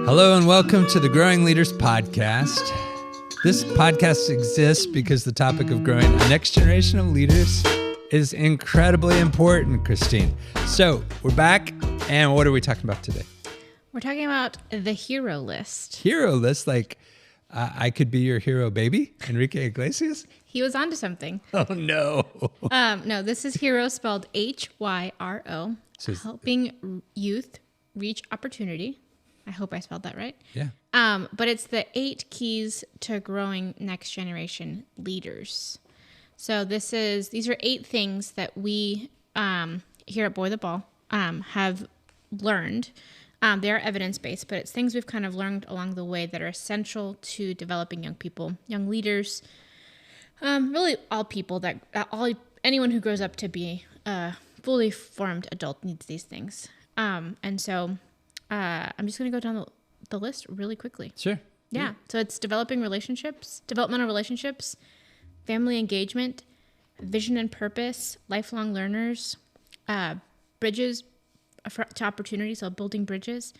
Hello and welcome to the Growing Leaders Podcast. This podcast exists because the topic of growing a next generation of leaders is incredibly important, Christine. So we're back, and what are we talking about today? We're talking about the HYRO list. HYRO list, like I could be your hero baby, Enrique Iglesias? He was onto something. Oh, no. No, this is HYRO spelled HYRO, helping youth reach opportunity. I hope I spelled that right. Yeah. But it's the 8 keys to growing next generation leaders. So these are 8 things that we here at Boy the Ball have learned. They are evidence-based, but it's things we've kind of learned along the way that are essential to developing young people, young leaders, really all people anyone who grows up to be a fully formed adult needs these things. And so I'm just going to go down the list really quickly. Sure. Yeah. So it's developmental relationships, family engagement, vision and purpose, lifelong learners, bridges to opportunity, so building bridges,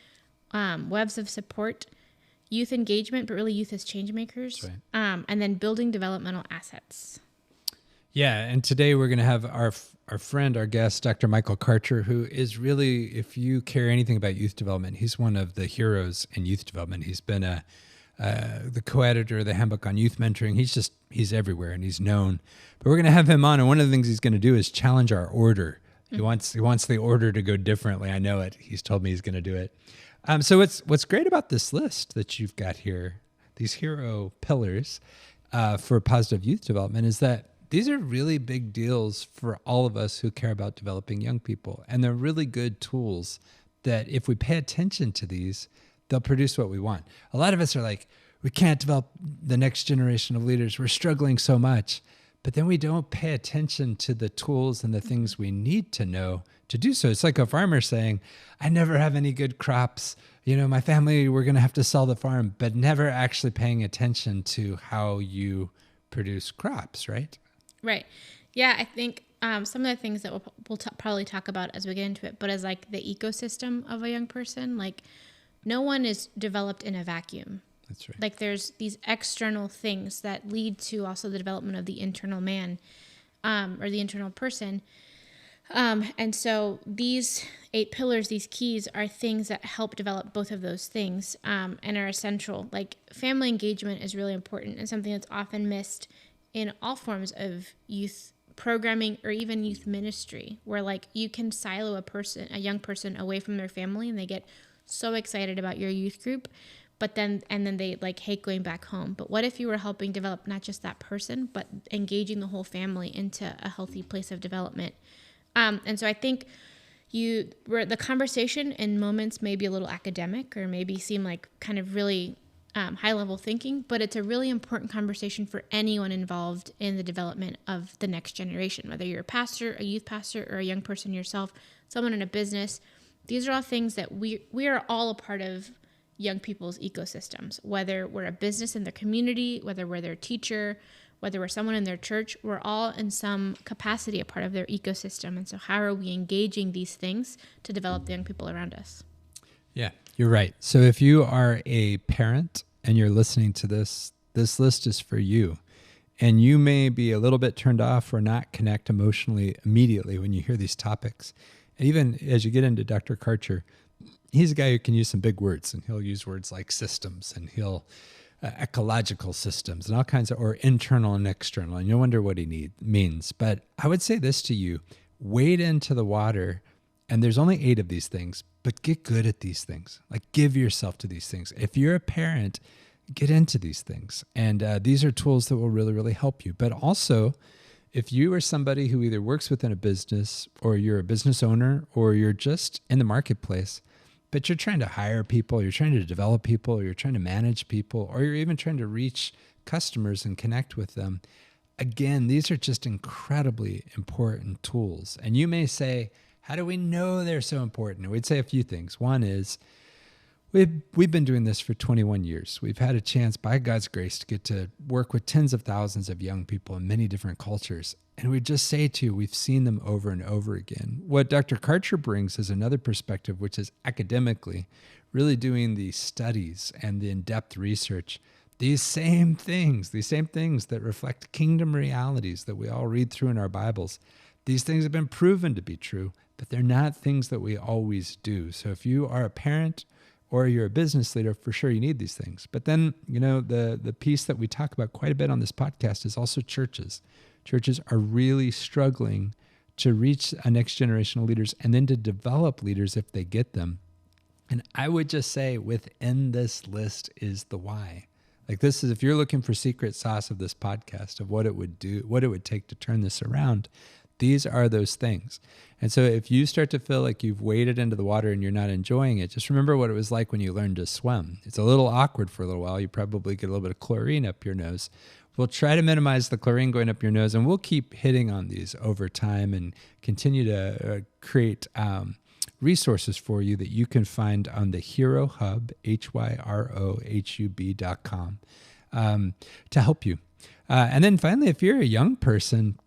webs of support, youth engagement, but really youth as change makers, right. And then building developmental assets. Yeah, and today we're going to have our friend, our guest, Dr. Michael Karcher, who is really, if you care anything about youth development, he's one of the heroes in youth development. He's been the co-editor of the Handbook on Youth Mentoring. He's everywhere, and he's known. But we're going to have him on, and one of the things he's going to do is challenge our order. He wants the order to go differently. I know it. He's told me he's going to do it. So what's great about this list that you've got here, these HYRO pillars for positive youth development, is that these are really big deals for all of us who care about developing young people. And they're really good tools that if we pay attention to these, they'll produce what we want. A lot of us are like, we can't develop the next generation of leaders. We're struggling so much. But then we don't pay attention to the tools and the things we need to know to do so. It's like a farmer saying, I never have any good crops. My family, we're going to have to sell the farm, but never actually paying attention to how you produce crops, right? Right. Yeah, I think some of the things that we'll probably talk about as we get into it, but as like the ecosystem of a young person, like no one is developed in a vacuum. That's right. Like there's these external things that lead to also the development of the internal man or the internal person. And so these 8 pillars, these keys are things that help develop both of those things and are essential. Like family engagement is really important and something that's often missed in all forms of youth programming or even youth ministry, where like you can silo a young person away from their family and they get so excited about your youth group, but then they like hate going back home. But what if you were helping develop not just that person, but engaging the whole family into a healthy place of development? And so I think the conversation in moments may be a little academic or maybe seem like kind of really high-level thinking, but it's a really important conversation for anyone involved in the development of the next generation, whether you're a pastor, a youth pastor, or a young person yourself, someone in a business. These are all things that we are all a part of young people's ecosystems, whether we're a business in their community, whether we're their teacher, whether we're someone in their church, we're all in some capacity a part of their ecosystem. And so how are we engaging these things to develop the young people around us? Yeah, you're right. So if you are a parent and you're listening to this list is for you. And you may be a little bit turned off or not connect emotionally immediately when you hear these topics. And even as you get into Dr. Karcher, he's a guy who can use some big words, and he'll use words like systems, and he'll ecological systems and all kinds of, or internal and external. And you'll wonder what he means. But I would say this to you, wade into the water. And there's only 8 of these things, but get good at these things. Like give yourself to these things. If you're a parent, get into these things. And these are tools that will really, really help you. But also, if you are somebody who either works within a business or you're a business owner or you're just in the marketplace, but you're trying to hire people, you're trying to develop people, or you're trying to manage people, or you're even trying to reach customers and connect with them, again, these are just incredibly important tools. And you may say, how do we know they're so important? And we'd say a few things. One is We've been doing this for 21 years. We've had a chance, by God's grace, to get to work with tens of thousands of young people in many different cultures. And we just say to you, we've seen them over and over again. What Dr. Karcher brings is another perspective, which is academically really doing the studies and the in-depth research. These same things that reflect kingdom realities that we all read through in our Bibles, these things have been proven to be true, but they're not things that we always do. So if you are a parent or you're a business leader, for sure you need these things. But then, the piece that we talk about quite a bit on this podcast is also churches. Churches are really struggling to reach a next generation of leaders and then to develop leaders if they get them. And I would just say within this list is the why. Like, this is, if you're looking for secret sauce of this podcast, of what it would do, what it would take to turn this around, these are those things. And so if you start to feel like you've waded into the water and you're not enjoying it, just remember what it was like when you learned to swim. It's a little awkward for a little while. You probably get a little bit of chlorine up your nose. We'll try to minimize the chlorine going up your nose, and we'll keep hitting on these over time and continue to create resources for you that you can find on the HYRO Hub, HYROHUB.com, to help you. And then finally, if you're a young person,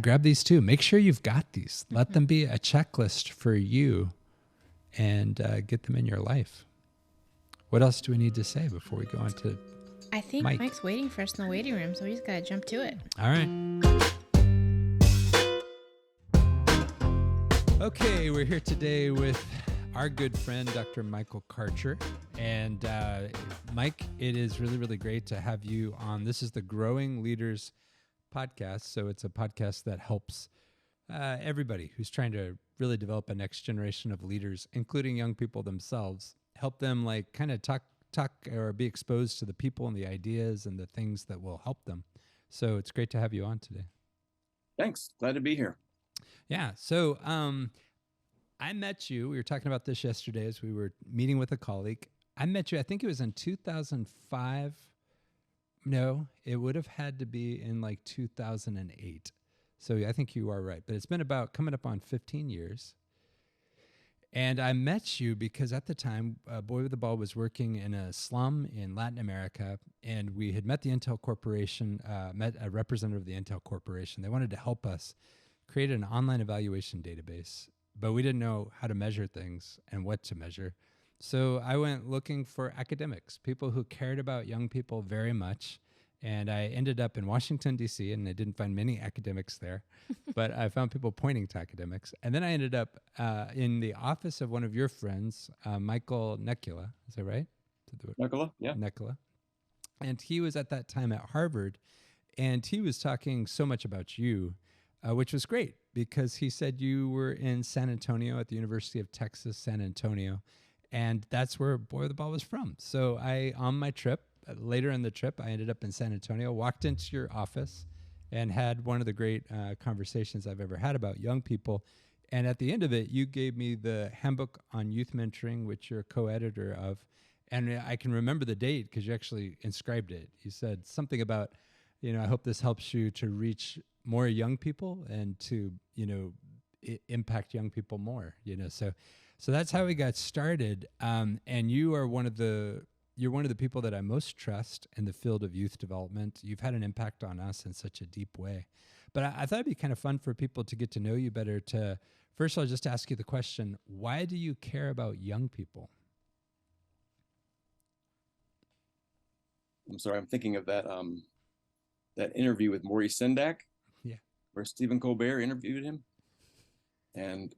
grab these too. Make sure you've got these. Let them be a checklist for you and get them in your life. What else do we need to say before we go on to I think Mike? Mike's waiting for us in the waiting room, so we just got to jump to it. All right. Okay, we're here today with our good friend, Dr. Michael Karcher. And Mike, it is really, really great to have you on. This is the Growing Leaders podcast. So it's a podcast that helps everybody who's trying to really develop a next generation of leaders, including young people themselves, help them like kind of talk or be exposed to the people and the ideas and the things that will help them. So it's great to have you on today. Thanks. Glad to be here. Yeah. So I met you. We were talking about this yesterday as we were meeting with a colleague. I met you, I think it was in 2005. No, it would have had to be in like 2008. So I think you are right. But it's been about coming up on 15 years. And I met you because at the time, Boy with the Ball was working in a slum in Latin America, and we had met the Intel Corporation, met a representative of the Intel Corporation. They wanted to help us create an online evaluation database, but we didn't know how to measure things and what to measure. So I went looking for academics, people who cared about young people very much. And I ended up in Washington, D.C., and I didn't find many academics there, but I found people pointing to academics. And then I ended up in the office of one of your friends, Michael Nekula. Is that right? Nekula, yeah. Nekula. And he was at that time at Harvard, and he was talking so much about you, which was great because he said you were in San Antonio at the University of Texas, San Antonio, and that's where Boy with the Ball was from. So on my trip, later in the trip, I ended up in San Antonio, walked into your office, and had one of the great conversations I've ever had about young people. And at the end of it, you gave me the Handbook on Youth Mentoring, which you're a co-editor of. And I can remember the date because you actually inscribed it. You said something about, I hope this helps you to reach more young people and to, impact young people more, So that's how we got started. And you are one of the people that I most trust in the field of youth development. You've had an impact on us in such a deep way. But I thought it'd be kind of fun for people to get to know you better. To first of all, just ask you the question, why do you care about young people? I'm sorry, I'm thinking of that interview with Maurice Sendak. Yeah. Where Stephen Colbert interviewed him. And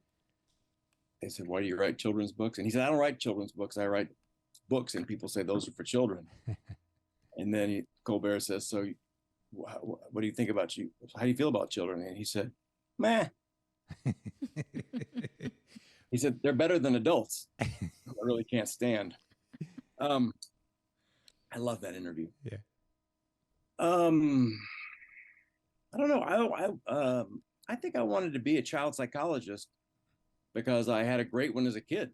they said, "Why do you write children's books?" And he said, "I don't write children's books. I write books," and people say those are for children. And then Colbert says, "So what do you think about you? How do you feel about children?" And he said, "Meh." He said, "They're better than adults." I really can't stand. I love that interview. Yeah. I don't know. I think I wanted to be a child psychologist because I had a great one as a kid.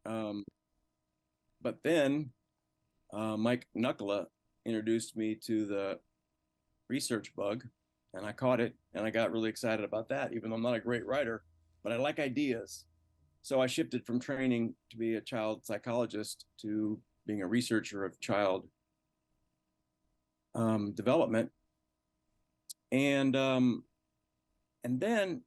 But then Mike Nekula introduced me to the research bug, and I caught it, and I got really excited about that, even though I'm not a great writer, but I like ideas. So I shifted from training to be a child psychologist to being a researcher of child development. And then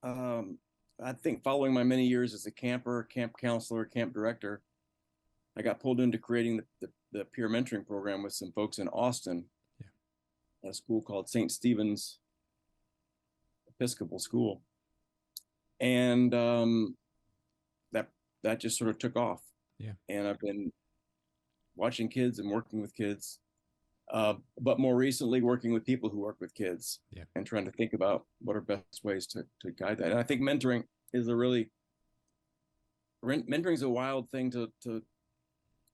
I think following my many years as a camper, camp counselor, camp director, I got pulled into creating the peer mentoring program with some folks in Austin, at a school called St. Stephen's Episcopal School. And that just sort of took off. Yeah. And I've been watching kids and working with kids, but more recently working with people who work with kids, and trying to think about what are best ways to guide that. And I think mentoring is mentoring is a wild thing to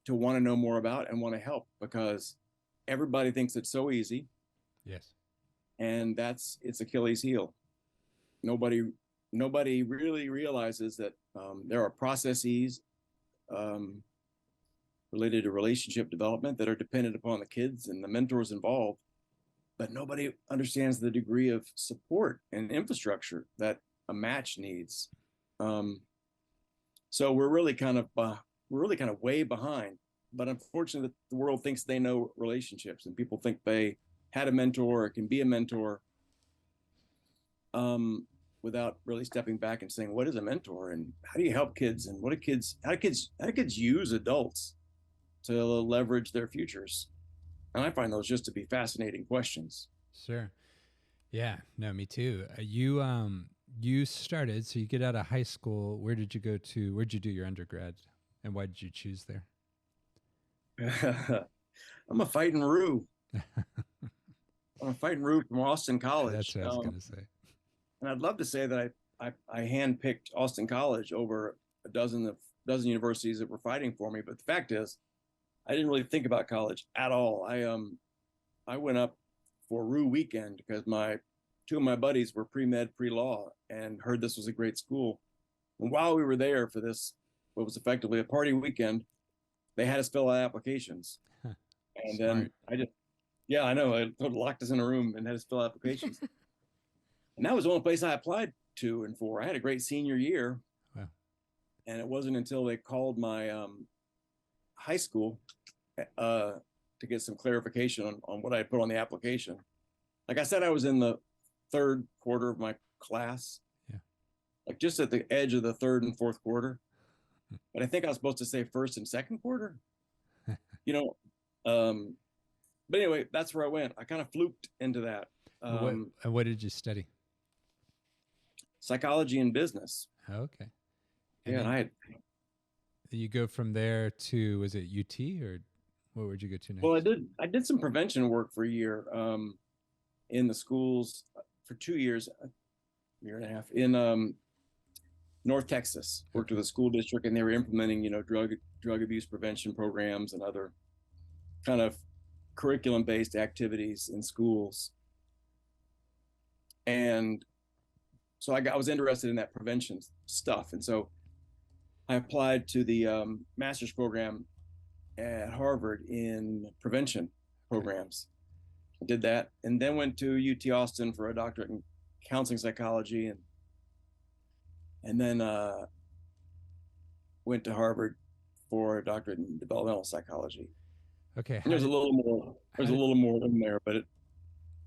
want to know more about and want to help, because everybody thinks it's so easy. Yes. And it's Achilles' heel. Nobody really realizes that there are processes related to relationship development that are dependent upon the kids and the mentors involved, but nobody understands the degree of support and infrastructure that a match needs. So we're really kind of way behind. But unfortunately, the world thinks they know relationships, and people think they had a mentor or can be a mentor, without really stepping back and saying, what is a mentor, and how do you help kids, and how do kids use adults to leverage their futures? And I find those just to be fascinating questions. Sure. Yeah. No, me too. You started, so you get out of high school. Where'd you do your undergrad, and why did you choose there? I'm a fighting Roo. I'm a fighting Roo from Austin College. That's what I was going to say. And I'd love to say that I handpicked Austin College over a dozen universities that were fighting for me. But the fact is, I didn't really think about college at all. I went up for Roo weekend because two of my buddies were pre-med, pre-law, and heard this was a great school. And while we were there for this, what was effectively a party weekend, they had us fill out applications. And Smart. then I know, I locked us in a room and had us fill out applications. And that was the only place I applied to and for. I had a great senior year. Wow. And it wasn't until they called my high school to get some clarification on what I put on the application. Like I said, I was in the third quarter of my class, like just at the edge of the third and fourth quarter. But I think I was supposed to say first and second quarter, but anyway, that's where I went. I kind of fluked into that. What did you study? Psychology and business. Oh, okay. And you go from there to, was it UT, or what would you go to next? Well, I did some prevention work for a year in the schools for 2 years, a year and a half in North Texas. Worked with a school district, and they were implementing, drug abuse prevention programs and other kind of curriculum-based activities in schools. And so I was interested in that prevention stuff. And so I applied to the master's program at Harvard in prevention programs. I did that, and then went to UT Austin for a doctorate in counseling psychology, and then went to Harvard for a doctorate in developmental psychology. Okay. There's a little more in there, but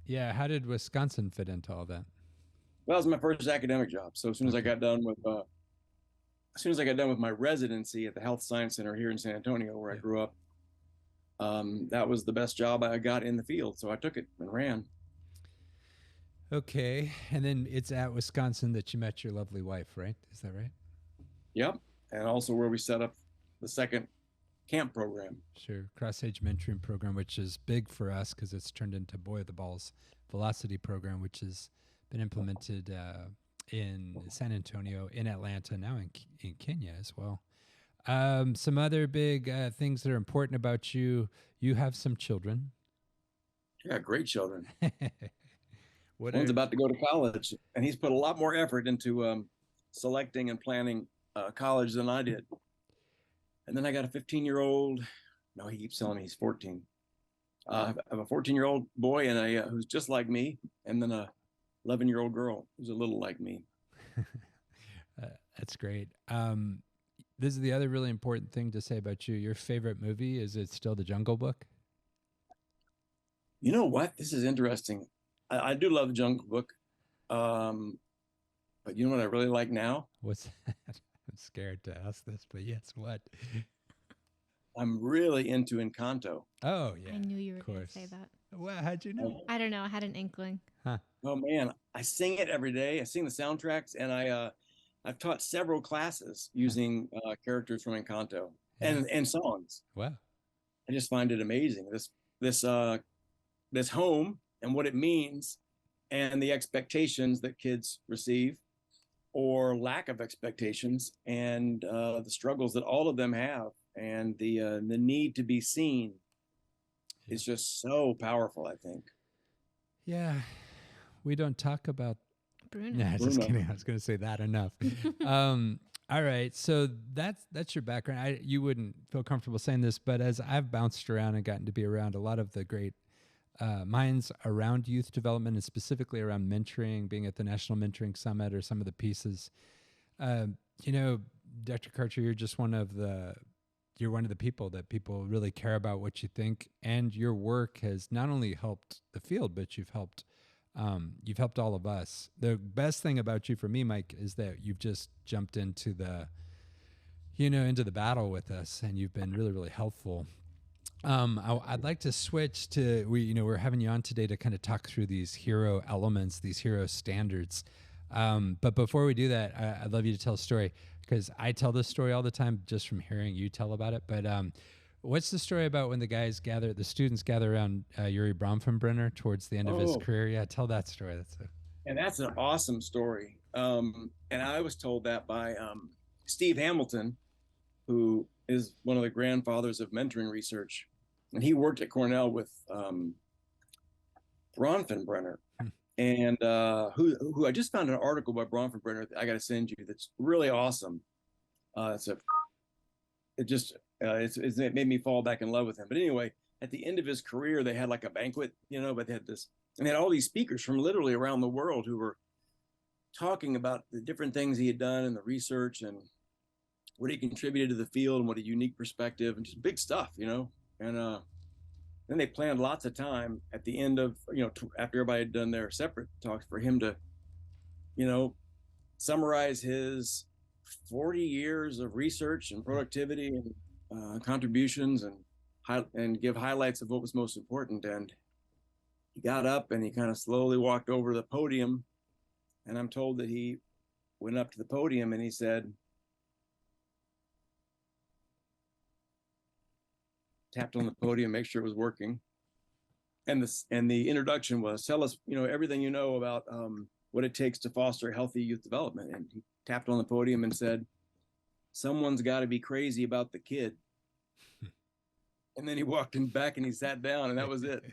how did Wisconsin fit into all that? Well, it was my first academic job. So as soon as I got done with my residency at the Health Science Center here in San Antonio, where I grew up, that was the best job I got in the field. So I took it and ran. Okay. And then it's at Wisconsin that you met your lovely wife, right? Is that right? Yep. And also where we set up the second camp program. Sure. Cross-age mentoring program, which is big for us because it's turned into Boy the Balls Velocity program, which has been implemented in San Antonio, in Atlanta, now in Kenya as well. Some other big things that are important about you. You have some children. Yeah, great children. One's about to go to college, and he's put a lot more effort into selecting and planning college than I did. And then I got a 15-year-old. No, he keeps telling me he's 14. I have a 14-year-old boy and who's just like me, and then a 11-year-old girl who's a little like me. That's great. This is the other really important thing to say about you. Your favorite movie, is it still The Jungle Book? You know what? This is interesting. I do love the Jungle Book. Um, but you know what I really like now? What's that? I'm scared to ask this, but yes, what? I'm really into Encanto. Oh, yeah. I knew you were of going to course. say that. Well, how'd you know? I don't know. I had an inkling. Huh. Oh man, I sing it every day. I sing the soundtracks, and I've taught several classes using characters from Encanto Yeah. and songs. Wow. I just find it amazing. This home and what it means, and the expectations that kids receive, or lack of expectations, and the struggles that all of them have, and the need to be seen Yeah. is just so powerful, I think. Yeah. We don't talk about. Bruno. Yeah, just Bruno. kidding. I was going to say that enough. All right, so that's your background. You wouldn't feel comfortable saying this, but as I've bounced around and gotten to be around a lot of the great minds around youth development and specifically around mentoring, being at the National Mentoring Summit or some of the pieces, you know, Dr. Karcher, you're one of the people that people really care about what you think, and your work has not only helped the field, but you've helped all of us. The best thing about you for me, Mike, is that you've just jumped into the battle with us, and you've been really, really helpful. I'd like to switch to, we're having you on today to kind of talk through these HYRO elements, these HYRO standards. But before we do that, I'd love you to tell a story, because I tell this story all the time just from hearing you tell about it. But what's the story about when the students gather around Yuri Bronfenbrenner towards the end of his career? Yeah, tell that story. And that's an awesome story. And I was told that by Steve Hamilton, who is one of the grandfathers of mentoring research. And he worked at Cornell with Bronfenbrenner. And who I just found an article by Bronfenbrenner that I got to send you that's really awesome. It made me fall back in love with him. But anyway, at the end of his career, they had like a banquet, but they had all these speakers from literally around the world who were talking about the different things he had done and the research and what he contributed to the field and what a unique perspective and just big stuff, and then they planned lots of time at the end of, after everybody had done their separate talks, for him to, summarize his 40 years of research and productivity and contributions and give highlights of what was most important. And he got up and he kind of slowly walked over to the podium. And I'm told that he went up to the podium and he said, tapped on the podium, make sure it was working. And the introduction was, tell us, everything you know about what it takes to foster healthy youth development. And he tapped on the podium and said, someone's got to be crazy about the kid. And then he walked in back and he sat down, and that was it.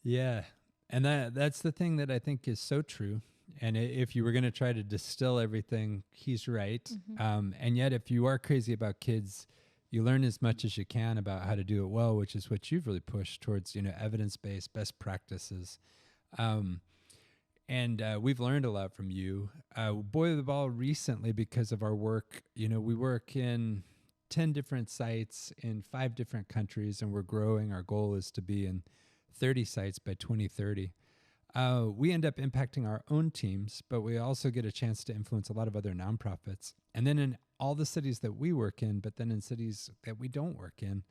Yeah. And that's the thing that I think is so true. And if you were going to try to distill everything, he's right. Mm-hmm. And yet, if you are crazy about kids, you learn as much as you can about how to do it well, which is what you've really pushed towards, evidence-based best practices. And we've learned a lot from you. Boy the Ball recently, because of our work, we work in 10 different sites in 5 different countries, and we're growing. Our goal is to be in 30 sites by 2030. We end up impacting our own teams, but we also get a chance to influence a lot of other nonprofits. And then in all the cities that we work in, but then in cities that we don't work in,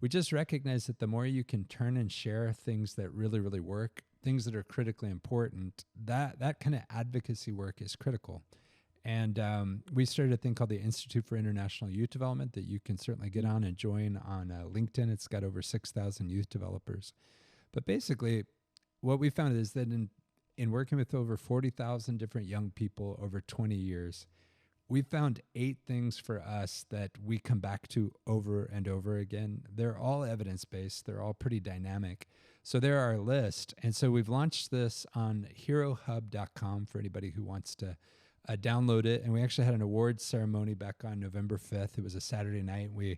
we just recognize that the more you can turn and share things that really, really work, things that are critically important, that kind of advocacy work is critical. And we started a thing called the Institute for International Youth Development that you can certainly get on and join on LinkedIn. It's got over 6,000 youth developers. But basically, what we found is that in working with over 40,000 different young people over 20 years, we found 8 things for us that we come back to over and over again. They're all evidence-based. They're all pretty dynamic. So they're our list. And so we've launched this on HYROHub.com for anybody who wants to download it. And we actually had an awards ceremony back on November 5th. It was a Saturday night. We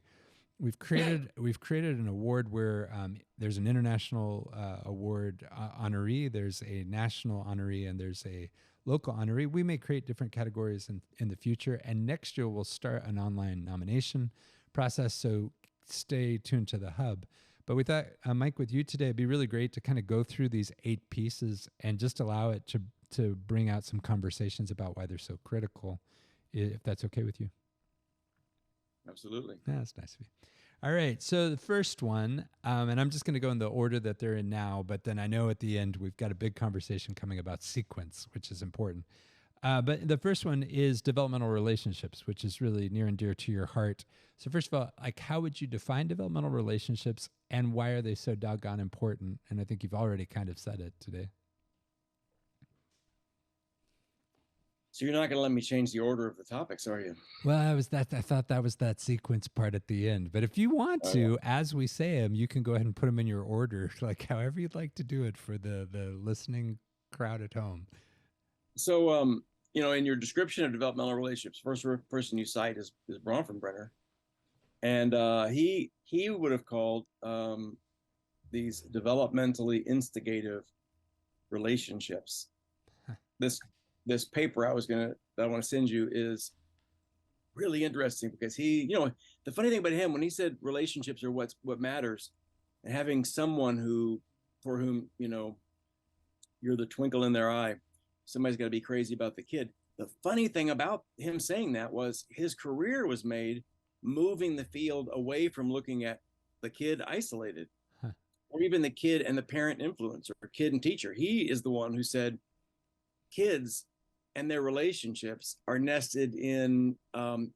we've created an award where there's an international award honoree, there's a national honoree, and there's a local honoree. We may create different categories in the future, and next year we'll start an online nomination process. So stay tuned to the hub. But we thought, Mike, with you today, it'd be really great to kind of go through these 8 pieces and just allow it to bring out some conversations about why they're so critical, if that's okay with you. Absolutely. Yeah, that's nice of you. All right. So the first one, and I'm just going to go in the order that they're in now, but then I know at the end we've got a big conversation coming about sequence, which is important. But the first one is developmental relationships, which is really near and dear to your heart. So first of all, like, how would you define developmental relationships and why are they so doggone important? And I think you've already kind of said it today. So you're not going to let me change the order of the topics, are you? Well, I thought that was that sequence part at the end. But if you want to, as we say them, you can go ahead and put them in your order, like however you'd like to do it for the listening crowd at home. So, in your description of developmental relationships, first person you cite is Bronfenbrenner, and he would have called these developmentally instigative relationships. This paper I want to send you is really interesting because the funny thing about him, when he said relationships are what matters, and having someone for whom you're the twinkle in their eye, somebody's got to be crazy about the kid. The funny thing about him saying that was his career was made moving the field away from looking at the kid isolated, or even the kid and the parent influence, or kid and teacher. He is the one who said kids and their relationships are nested in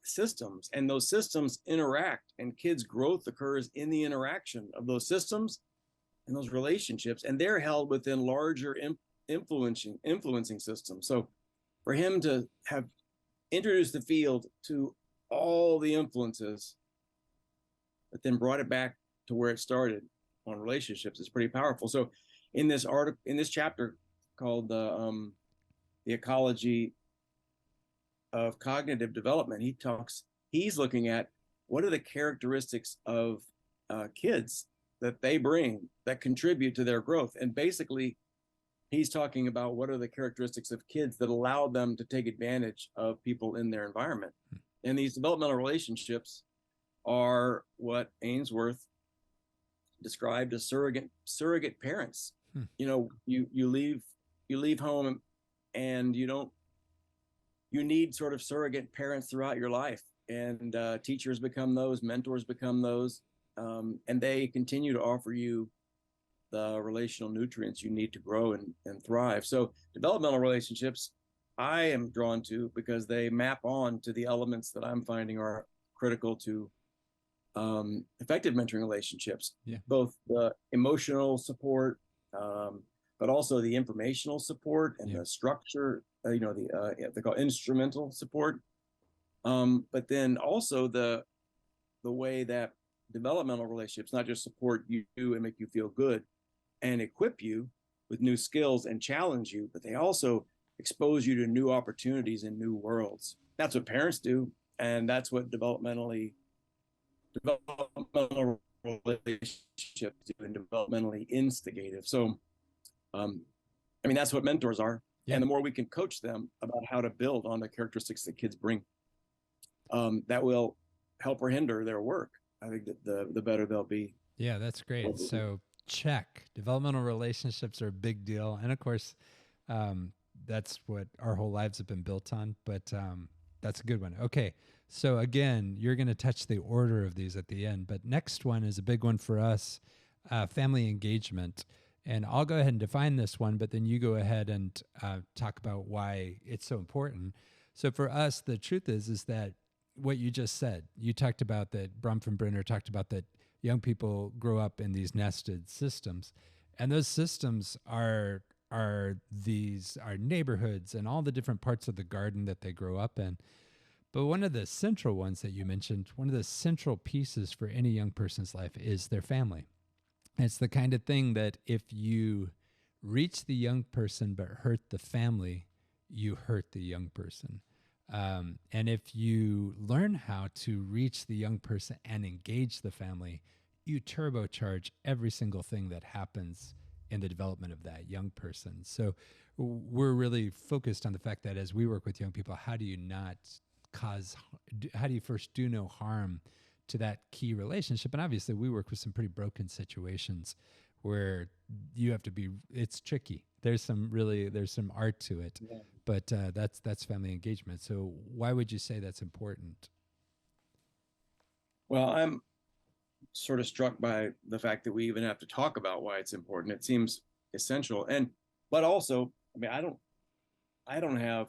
systems, and those systems interact, and kids' growth occurs in the interaction of those systems and those relationships, and they're held within larger influencing systems. So for him to have introduced the field to all the influences, but then brought it back to where it started on relationships is pretty powerful. So in this chapter called the ecology of cognitive development, he's looking at what are the characteristics of kids that they bring that contribute to their growth. And basically, he's talking about what are the characteristics of kids that allow them to take advantage of people in their environment. And these developmental relationships are what Ainsworth described as surrogate parents. You leave home and you need sort of surrogate parents throughout your life, and teachers become those, mentors become those, and they continue to offer you the relational nutrients you need to grow and thrive. So developmental relationships I am drawn to because they map on to the elements that I'm finding are critical to effective mentoring relationships, both the emotional support, but also the informational support and the structure, they call instrumental support. But then also the way that developmental relationships not just support you and make you feel good and equip you with new skills and challenge you, but they also expose you to new opportunities and new worlds. That's what parents do, and that's what developmental relationships do, and developmentally instigative. So, that's what mentors are. Yeah. And the more we can coach them about how to build on the characteristics that kids bring, that will help or hinder their work. I think that the better they'll be. Yeah, that's great. So check. Developmental relationships are a big deal. And of course, that's what our whole lives have been built on. But that's a good one. Okay. So again, you're going to touch the order of these at the end. But next one is a big one for us, family engagement. And I'll go ahead and define this one, but then you go ahead and talk about why it's so important. So for us, the truth is that what you just said, you talked about that, Bronfenbrenner talked about that young people grow up in these nested systems. And those systems are neighborhoods and all the different parts of the garden that they grow up in. But one of the central ones that you mentioned, one of the central pieces for any young person's life is their family. It's the kind of thing that if you reach the young person but hurt the family, you hurt the young person. And if you learn how to reach the young person and engage the family, you turbocharge every single thing that happens in the development of that young person. So we're really focused on the fact that as we work with young people, how do you not cause, how do you first do no harm to that key relationship? And obviously we work with some pretty broken situations where you have to be, it's tricky. There's some art to it, Yeah. but that's family engagement. So why would you say that's important? Well, I'm sort of struck by the fact that we even have to talk about why it's important. It seems essential. But also, I mean, I don't have,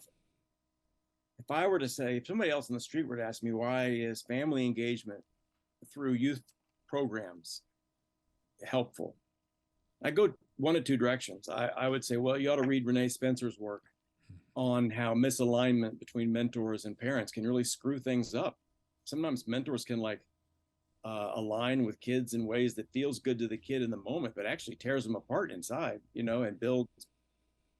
if I were to say, if somebody else in the street were to ask me, why is family engagement through youth programs helpful? I go one of two directions. I would say, well, you ought to read Renee Spencer's work on how misalignment between mentors and parents can really screw things up. Sometimes mentors can align with kids in ways that feels good to the kid in the moment, but actually tears them apart inside, and builds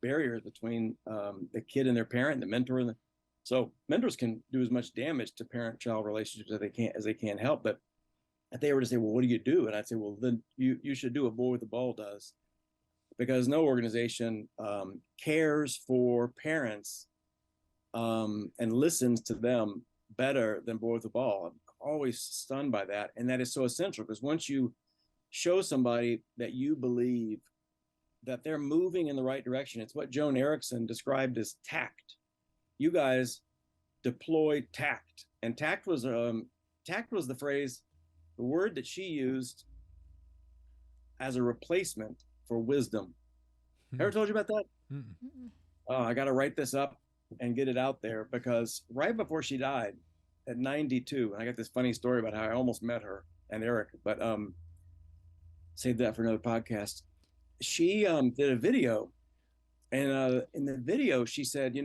barriers between the kid and their parent, the mentor, so mentors can do as much damage to parent-child relationships as they can help. But if they were to say, well, what do you do? And I'd say, well, then you should do what Boy with the Ball does, because no organization cares for parents and listens to them better than Boy with the Ball. I'm always stunned by that. And that is so essential, because once you show somebody that you believe that they're moving in the right direction, it's what Joan Erickson described as tact. You guys deploy tact. And tact was the phrase, the word that she used as a replacement for wisdom. Ever told you about that? Oh, I got to write this up and get it out there, because right before she died at 92, and I got this funny story about how I almost met her and Eric, but save that for another podcast. She did a video, and in the video she said,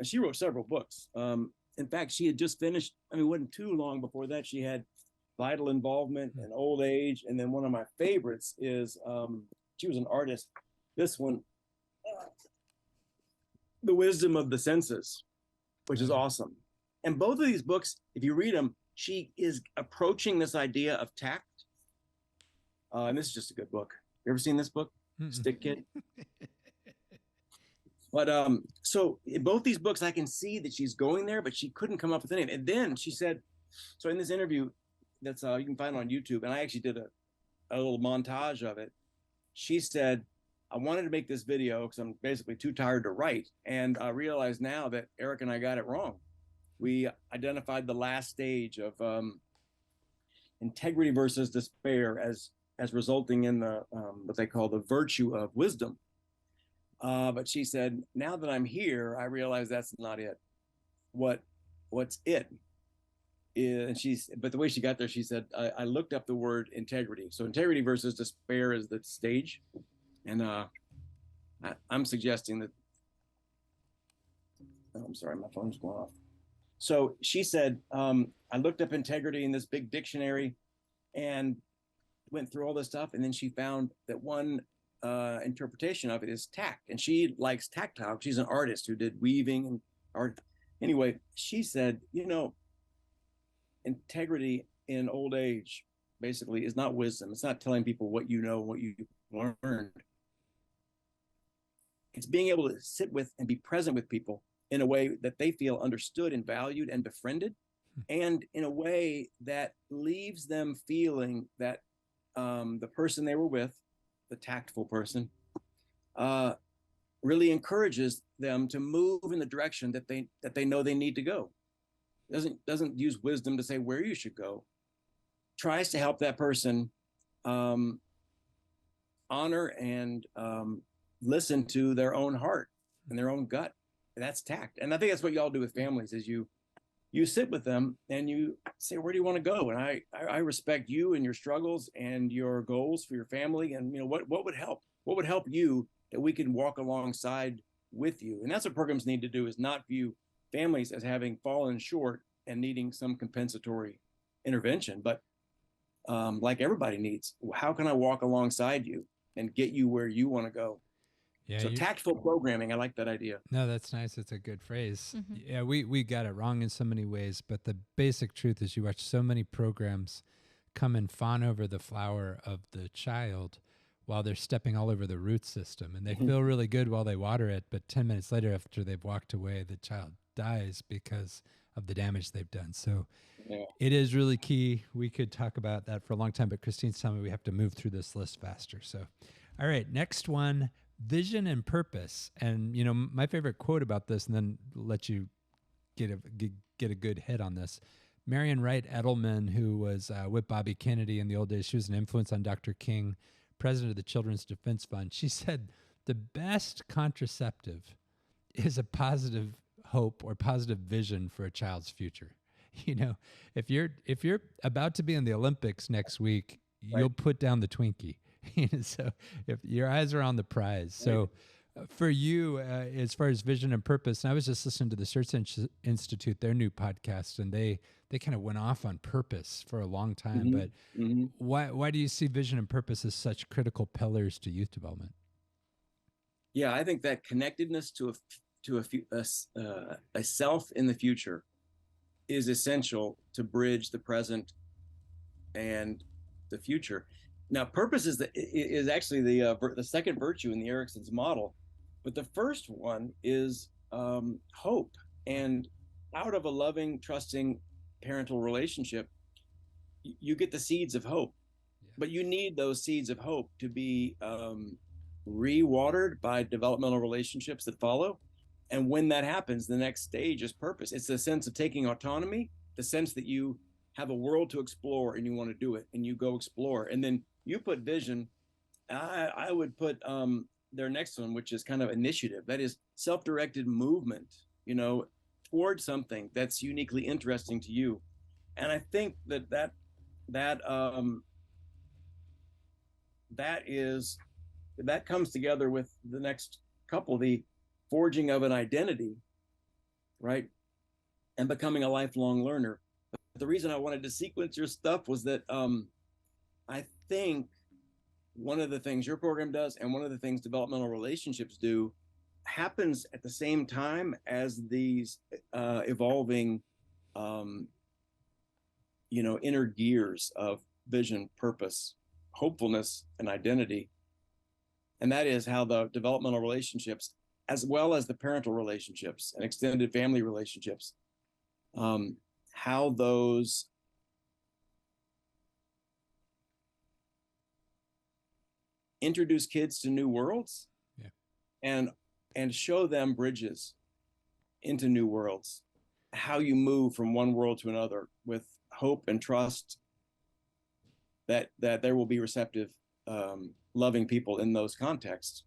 she wrote several books. In fact, she had just finished, it wasn't too long before that, she had Vital Involvement and Old Age. And then one of my favorites is, she was an artist, this one, The Wisdom of the Senses, which is awesome. And both of these books, if you read them, she is approaching this idea of tact. And this is just a good book. You ever seen this book? Stick Kid? But so in both these books, I can see that she's going there, but she couldn't come up with anything. And then she said, so in this interview that's you can find on YouTube, and I actually did a little montage of it. She said, I wanted to make this video because I'm basically too tired to write. And I realize now that Eric and I got it wrong. We identified the last stage of integrity versus despair as resulting in the what they call the virtue of wisdom. But she said, now that I'm here, I realize that's not it. What's it? But the way she got there, she said, I looked up the word integrity. So integrity versus despair is the stage. And I'm suggesting that, I'm sorry, my phone's going off. So she said, I looked up integrity in this big dictionary and went through all this stuff. And then she found that one interpretation of it is tact. And she likes tactile. She's an artist who did weaving and art. Anyway, she said, integrity in old age basically is not wisdom. It's not telling people what you know, what you learned. It's being able to sit with and be present with people in a way that they feel understood and valued and befriended, and in a way that leaves them feeling that the person they were with, the tactful person, really encourages them to move in the direction that they know they need to go. Doesn't use wisdom to say where you should go. Tries to help that person honor and listen to their own heart and their own gut. That's tact. And I think that's what y'all do with families, is you sit with them and you say, where do you want to go? And I respect you and your struggles and your goals for your family. And what would help? What would help you that we can walk alongside with you? And that's what programs need to do, is not view families as having fallen short and needing some compensatory intervention, but like everybody needs, how can I walk alongside you and get you where you want to go? Yeah, So tactful programming, I like that idea. no, that's nice. It's a good phrase. Mm-hmm. Yeah, we got it wrong in so many ways, but the basic truth is you watch so many programs come and fawn over the flower of the child while they're stepping all over the root system, and they feel really good while they water it, but 10 minutes later after they've walked away, the child dies because of the damage they've done. So Yeah. it is really key. We could talk about that for a long time, but Christine's telling me we have to move through this list faster. So, all right, next one, vision and purpose. And, you know, my favorite quote about this, and then let you get a good hit on this. Marion Wright Edelman, who was with Bobby Kennedy in the old days, she was an influence on Dr. King, president of the Children's Defense Fund. She said, the best contraceptive is a positive hope or positive vision for a child's future. You know, if you're about to be in the Olympics next week, you'll put down the Twinkie. So if your eyes are on the prize. So for you, as far as vision and purpose, and I was just listening to the Search Institute, their new podcast, and they kind of went off on purpose for a long time. But why do you see vision and purpose as such critical pillars to youth development? Yeah, I think that connectedness to a self in the future is essential to bridge the present and the future. Now, purpose is actually the second virtue in the Erickson's model, but the first one is hope. And out of a loving, trusting parental relationship, you get the seeds of hope. Yeah. But you need those seeds of hope to be re-watered by developmental relationships that follow. And when that happens, the next stage is purpose. It's the sense of taking autonomy, the sense that you have a world to explore and you want to do it and you go explore. And then you put vision. I would put their next one, which is kind of initiative. That is self-directed movement, you know, towards something that's uniquely interesting to you. And I think that comes together with the next couple, the forging of an identity, right? And becoming a lifelong learner. But the reason I wanted to sequence your stuff was that I think one of the things your program does and one of the things developmental relationships do happens at the same time as these evolving, inner gears of vision, purpose, hopefulness, and identity. And that is how the developmental relationships, as well as the parental relationships and extended family relationships, how those introduce kids to new worlds, and show them bridges into new worlds, how you move from one world to another with hope and trust that there will be receptive, loving people in those contexts,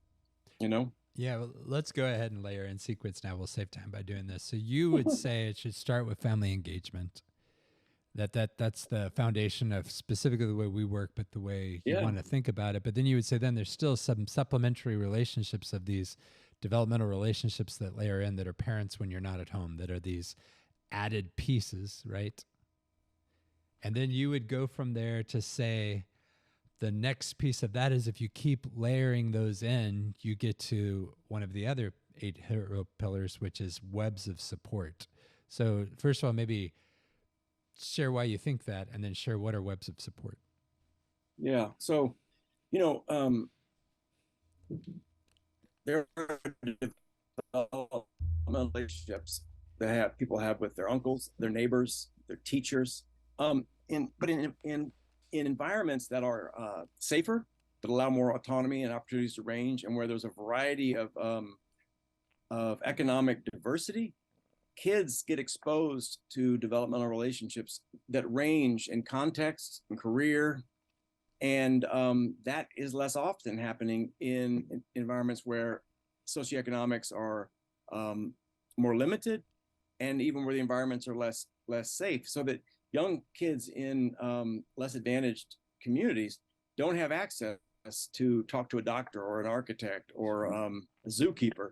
you know? Yeah, well, let's go ahead and layer in sequence now. We'll save time by doing this. So you would say it should start with family engagement. That's the foundation of specifically the way we work, but the way you want to think about it. But then you would say then there's still some supplementary relationships of these developmental relationships that layer in that are parents when you're not at home, that are these added pieces, right? And then you would go from there to say the next piece of that is if you keep layering those in, you get to one of the other 8 HYRO pillars, which is webs of support. So first of all, maybe share why you think that, and then share what are webs of support. Yeah. So, there are developmental relationships that people have with their uncles, their neighbors, their teachers. In environments that are safer, that allow more autonomy and opportunities to range, and where there's a variety of economic diversity, kids get exposed to developmental relationships that range in context and career. And that is less often happening in environments where socioeconomics are more limited, and even where the environments are less safe, so that young kids in less advantaged communities don't have access to talk to a doctor or an architect or a zookeeper,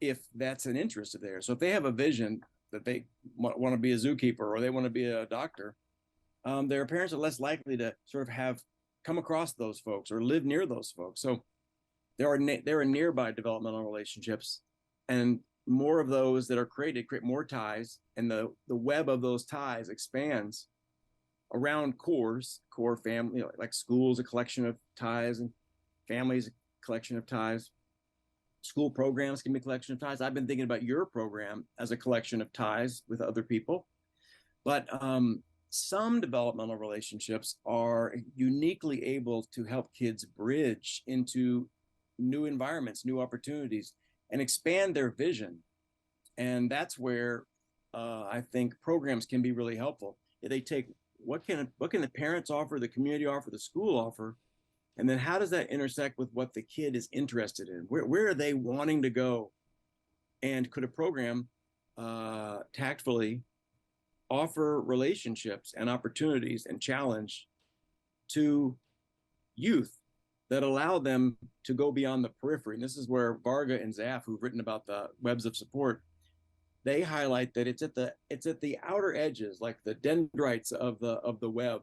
if that's an interest of theirs. So if they have a vision that they want to be a zookeeper or they want to be a doctor, their parents are less likely to sort of have come across those folks or live near those folks. So there are nearby developmental relationships, and more of those that are create more ties, and the web of those ties expands around core family, like schools, a collection of ties, and families, a collection of ties. School programs can be a collection of ties. I've been thinking about your program as a collection of ties with other people. But some developmental relationships are uniquely able to help kids bridge into new environments, new opportunities, and expand their vision. And that's where I think programs can be really helpful. They take what can the parents offer, the community offer, the school offer, and then how does that intersect with what the kid is interested in? Where are they wanting to go? And could a program tactfully offer relationships and opportunities and challenge to youth that allow them to go beyond the periphery? And this is where Varga and Zaff, who've written about the webs of support, they highlight that it's at the outer edges, like the dendrites of the web,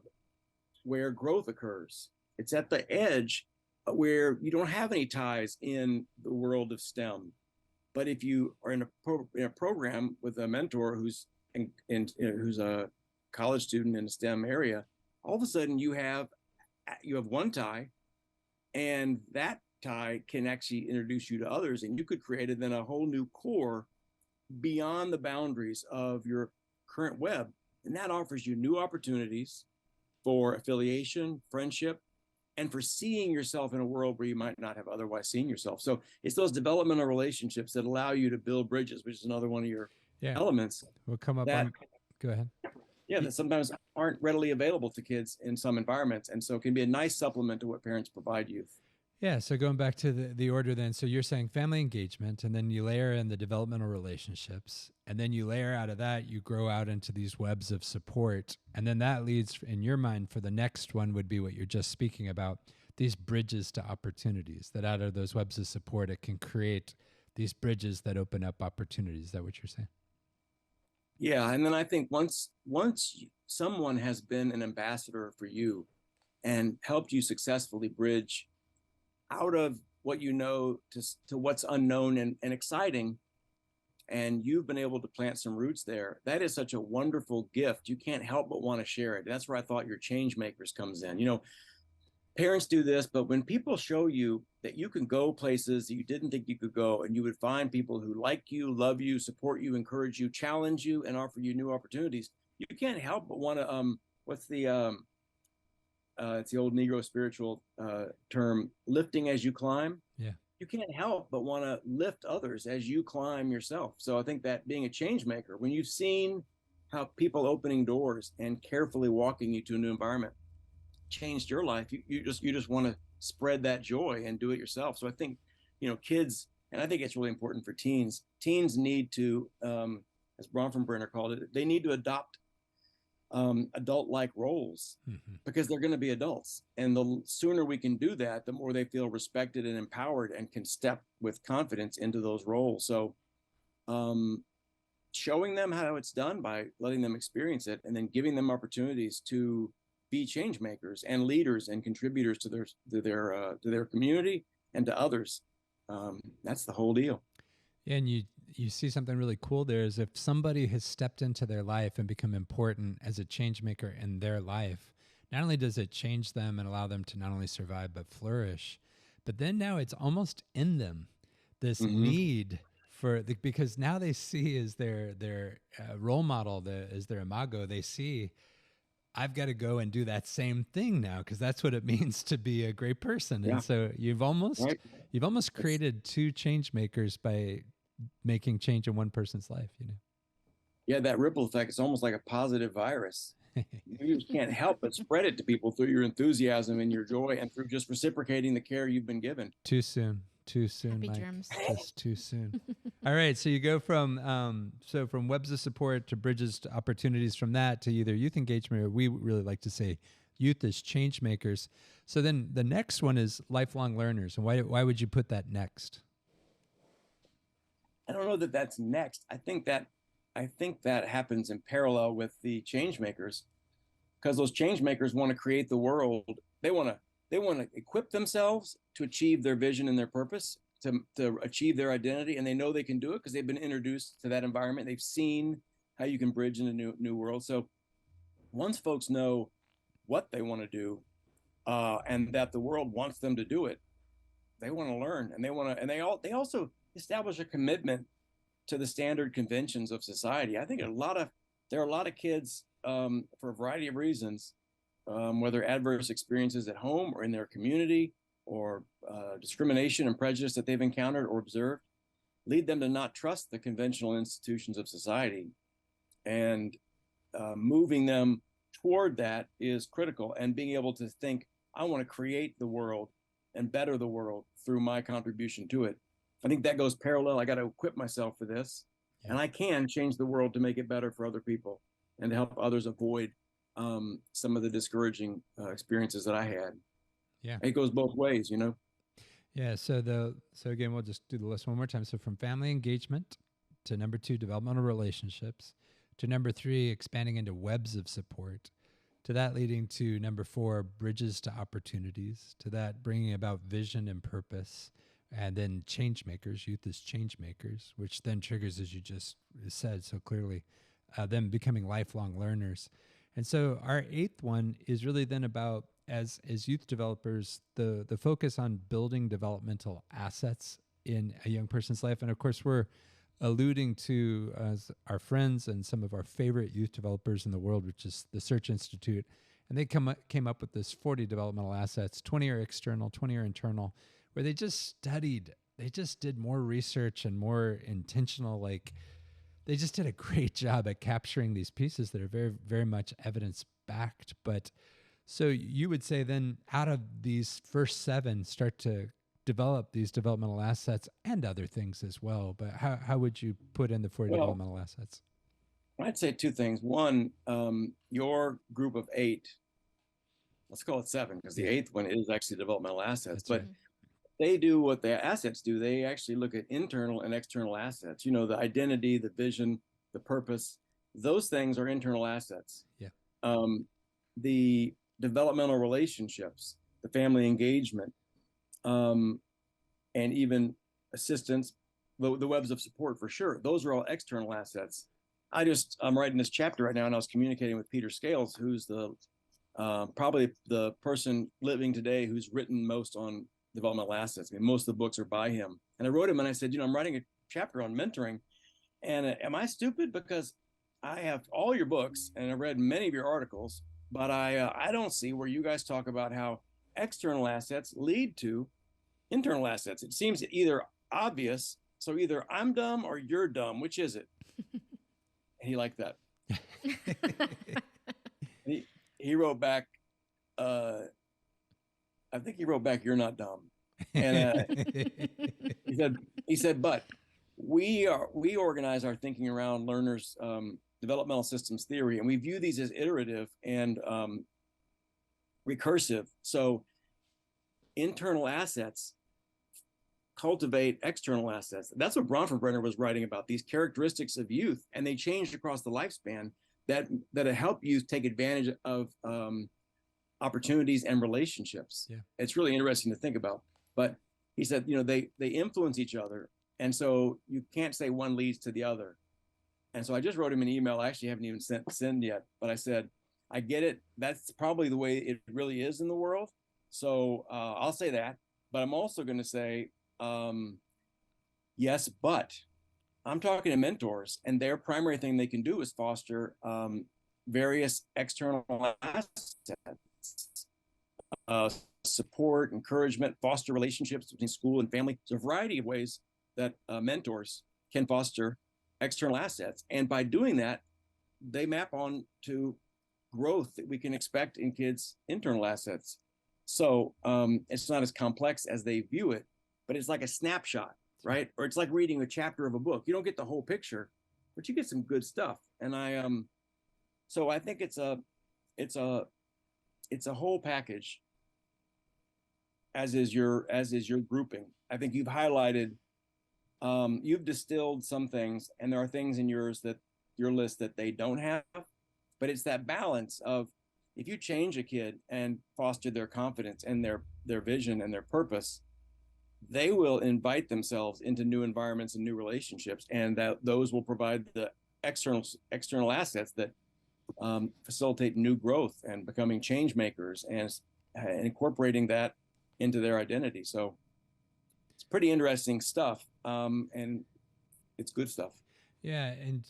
where growth occurs. It's at the edge where you don't have any ties in the world of STEM. But if you are in a program with a mentor who's who's a college student in a STEM area, all of a sudden you have one tie, and that tie can actually introduce you to others, and you could create then a whole new core beyond the boundaries of your current web. And that offers you new opportunities for affiliation, friendship, and for seeing yourself in a world where you might not have otherwise seen yourself. So it's those developmental relationships that allow you to build bridges, which is another one of your elements. We'll come up on. Go ahead. Yeah, that sometimes aren't readily available to kids in some environments, and so it can be a nice supplement to what parents provide youth. Yeah, so going back to the order then, so you're saying family engagement, and then you layer in the developmental relationships, and then you layer out of that, you grow out into these webs of support, and then that leads, in your mind, for the next one would be what you're just speaking about, these bridges to opportunities, that out of those webs of support, it can create these bridges that open up opportunities. Is that what you're saying? Yeah, and then I think once someone has been an ambassador for you and helped you successfully bridge out of what you know to what's unknown and exciting, and you've been able to plant some roots there, that is such a wonderful gift. You can't help but want to share it. That's where I thought your change makers comes in. Parents do this, but when people show you that you can go places that you didn't think you could go, and you would find people who like you, love you, support you, encourage you, challenge you, and offer you new opportunities, you can't help but want to it's the old Negro spiritual term, lifting as you climb. Yeah. You can't help but want to lift others as you climb yourself. So I think that being a change maker, when you've seen how people opening doors and carefully walking you to a new environment changed your life, you just want to spread that joy and do it yourself. So I think, kids, and I think it's really important for teens. Teens need to, as Bronfenbrenner called it, they need to adopt adult-like roles, because they're going to be adults. And the sooner we can do that, the more they feel respected and empowered and can step with confidence into those roles. So showing them how it's done by letting them experience it, and then giving them opportunities to be change makers and leaders and contributors to their community and to others. That's the whole deal. And you see something really cool there is if somebody has stepped into their life and become important as a change maker in their life, not only does it change them and allow them to not only survive but flourish, but then now it's almost in them, this need for because now they see as their role model, as their imago, they see, I've got to go and do that same thing now, because that's what it means to be a great person. Yeah. And so you've almost created two change makers by making change in one person's life, Yeah, that ripple effect, it's almost like a positive virus. You just can't help but spread it to people through your enthusiasm and your joy, and through just reciprocating the care you've been given. Too soon, Happy Mike. germs. Just too soon. All right, so you go from from webs of support to bridges to opportunities, from that to either youth engagement, or we really like to say youth as change makers. So then the next one is lifelong learners. And why would you put that next? I don't know that that's next. I think that happens in parallel with the change makers, because those change makers want to create the world. They want to they want to equip themselves to achieve their vision and their purpose, to achieve their identity, and they know they can do it because they've been introduced to that environment. They've seen how you can bridge in a new world. So once folks know what they want to do, and that the world wants them to do it, they want to learn, and they also establish a commitment to the standard conventions of society. I think there are a lot of kids, for a variety of reasons, whether adverse experiences at home or in their community, or discrimination and prejudice that they've encountered or observed, lead them to not trust the conventional institutions of society. And moving them toward that is critical. And being able to think, I want to create the world and better the world through my contribution to it. I think that goes parallel. I got to equip myself for this. Yeah. And I can change the world to make it better for other people and to help others avoid some of the discouraging experiences that I had. Yeah. It goes both ways, you know? Yeah. So again, we'll just do the list one more time. So from family engagement to number 2, developmental relationships, to number 3, expanding into webs of support, to that leading to number 4, bridges to opportunities, to that bringing about vision and purpose, and then change makers, youth as change makers, which then triggers, as you just said so clearly, them becoming lifelong learners. And so our 8th one is really then about, as youth developers, the focus on building developmental assets in a young person's life. And of course, we're alluding to our friends and some of our favorite youth developers in the world, which is the Search Institute. And they came up with this 40 developmental assets, 20 are external, 20 are internal, where they just did more research and more intentional, they just did a great job at capturing these pieces that are very, very much evidence-backed. But so you would say then out of these first 7, start to develop these developmental assets and other things as well. But how would you put in the 40 developmental assets? I'd say 2 things. One, your group of 8, let's call it 7, because the 8th one is actually developmental assets. That's but right. They do what the assets do. They actually look at internal and external assets. You know, the identity, the vision, the purpose. Those things are internal assets. Yeah. The developmental relationships, the family engagement, and even assistance, the webs of support for sure. Those are all external assets. I'm writing this chapter right now, and I was communicating with Peter Scales, who's the probably the person living today who's written most on developmental assets. I mean, most of the books are by him. And I wrote him and I said, I'm writing a chapter on mentoring. And am I stupid? Because I have all your books and I've read many of your articles, but I don't see where you guys talk about how external assets lead to internal assets. It seems either obvious. So either I'm dumb or you're dumb. Which is it? And he liked that. he wrote back, I think he wrote back, "You're not dumb." And he said, but we organize our thinking around learners' developmental systems theory, and we view these as iterative and recursive. So internal assets cultivate external assets. That's what Bronfenbrenner was writing about, these characteristics of youth, and they changed across the lifespan that help youth take advantage of opportunities and relationships. Yeah. It's really interesting to think about. But he said, they influence each other. And so you can't say one leads to the other. And so I just wrote him an email. I actually haven't even sent yet, but I said, I get it. That's probably the way it really is in the world. So I'll say that, but I'm also going to say, yes, but I'm talking to mentors, and their primary thing they can do is foster various external assets, support, encouragement, foster relationships between school and family. There's a variety of ways that mentors can foster external assets. And by doing that, they map on to growth that we can expect in kids' internal assets. So it's not as complex as they view it, but it's like a snapshot, right? Or it's like reading a chapter of a book. You don't get the whole picture, but you get some good stuff. And so I think it's a whole package, as is your grouping. I think you've highlighted, you've distilled some things, and there are things in your list that they don't have, but it's that balance of, if you change a kid and foster their confidence and their vision and their purpose, they will invite themselves into new environments and new relationships, and that those will provide the external assets that facilitate new growth and becoming change makers and incorporating that into their identity. So it's pretty interesting stuff, and it's good stuff. Yeah, and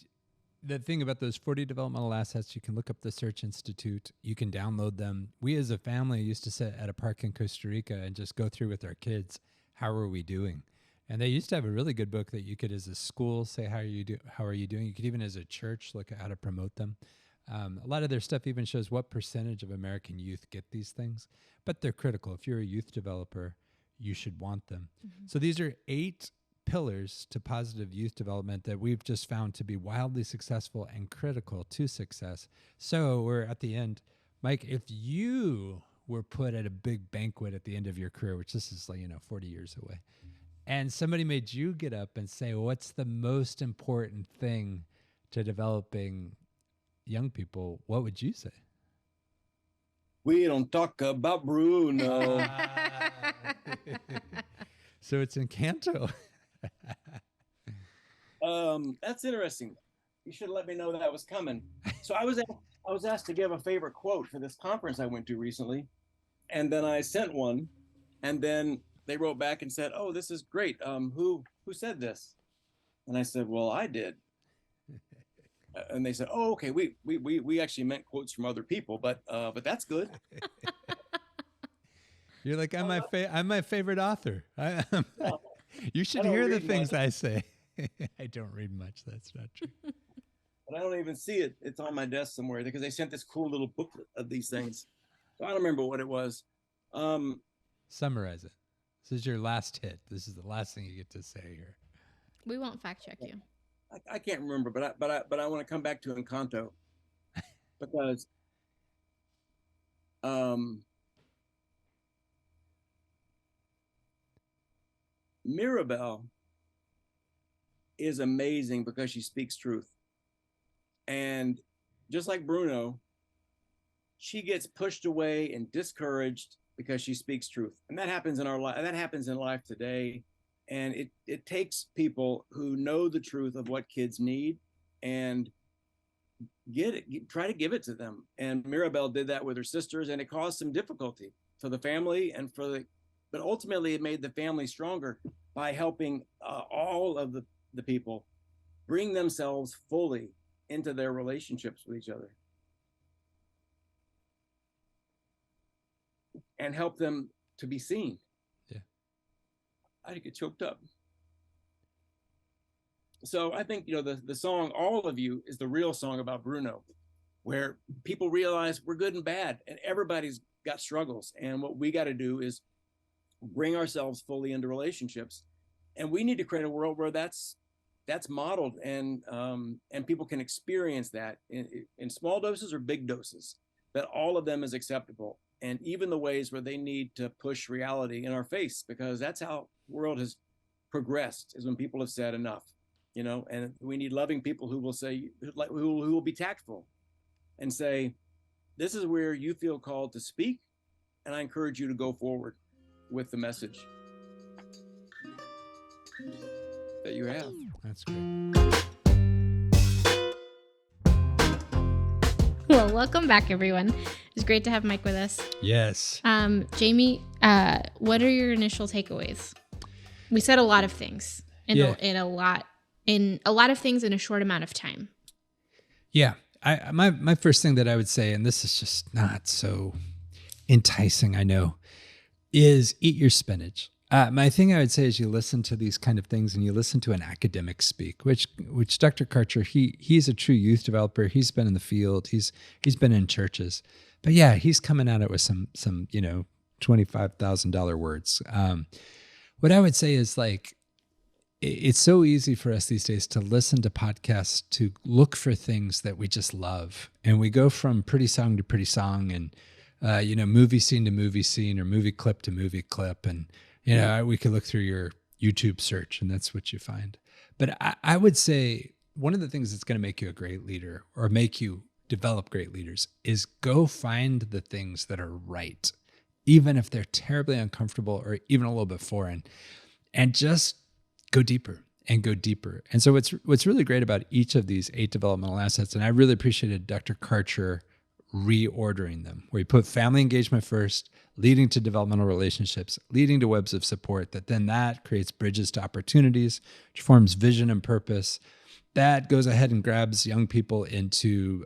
the thing about those 40 developmental assets, you can look up the Search Institute. You can download them. We as a family used to sit at a park in Costa Rica and just go through with our kids, how are we doing? And they used to have a really good book that you could, as a school, say, how are you doing? You could even, as a church, look at how to promote them. A lot of their stuff even shows what percentage of American youth get these things, but they're critical. If you're a youth developer, you should want them. Mm-hmm. So these are 8 pillars to positive youth development that we've just found to be wildly successful and critical to success. So we're at the end. Mike, if you were put at a big banquet at the end of your career, which this is 40 years away, and somebody made you get up and say, what's the most important thing to developing young people, what would you say? We don't talk about Bruno. So it's Encanto. That's interesting. You should let me know that was coming. So I was asked to give a favorite quote for this conference I went to recently, and then I sent one, and then they wrote back and said, "Oh, this is great. Who said this?" And I said, "Well, I did." And they said, "Oh, okay. We actually meant quotes from other people, but that's good." You're like, I'm my favorite author. You should hear the things I say. I don't read much. That's not true. But I don't even see it. It's on my desk somewhere because they sent this cool little booklet of these things. So I don't remember what it was. Summarize it. This is your last hit. This is the last thing you get to say here. We won't fact check you. I can't remember, but I want to come back to Encanto because Mirabel is amazing because she speaks truth. And just like Bruno, she gets pushed away and discouraged because she speaks truth. And that happens in our life. That happens in life today. And it takes people who know the truth of what kids need and try to give it to them. And Mirabel did that with her sisters, and it caused some difficulty for the family but ultimately it made the family stronger by helping all of the people bring themselves fully into their relationships with each other and help them to be seen. Yeah. I get choked up. So I think, the song, All of You, is the real song about Bruno, where people realize we're good and bad and everybody's got struggles. And what we got to do is bring ourselves fully into relationships. And we need to create a world where that's modeled and people can experience that in small doses or big doses, that all of them is acceptable. And even the ways where they need to push reality in our face, because that's how the world has progressed, is when people have said enough, and we need loving people who will say, who will be tactful and say, this is where you feel called to speak. And I encourage you to go forward with the message that you have. That's great. Well, welcome back, everyone. It's great to have Mike with us. Yes. Jamie, what are your initial takeaways? We said a lot of things in a lot of things in a short amount of time. Yeah. My first thing that I would say, and this is just not so enticing, I know, is eat your spinach. My thing I would say is you listen to these kind of things and you listen to an academic speak, which Dr. Karcher, he's a true youth developer. He's been in the field. He's been in churches, but yeah, he's coming at it with some $25,000 words. What I would say is, like, it's so easy for us these days to listen to podcasts, to look for things that we just love. And we go from pretty song to pretty song and, movie scene to movie scene or movie clip to movie clip. And, we could look through your YouTube search and that's what you find. But I would say one of the things that's going to make you a great leader or make you develop great leaders is go find the things that are right, even if they're terribly uncomfortable or even a little bit foreign, and just go deeper and go deeper. And so what's really great about each of these 8 developmental assets, and I really appreciated Dr. Karcher reordering them, where he put family engagement first, leading to developmental relationships, leading to webs of support, that creates bridges to opportunities, which forms vision and purpose. That goes ahead and grabs young people into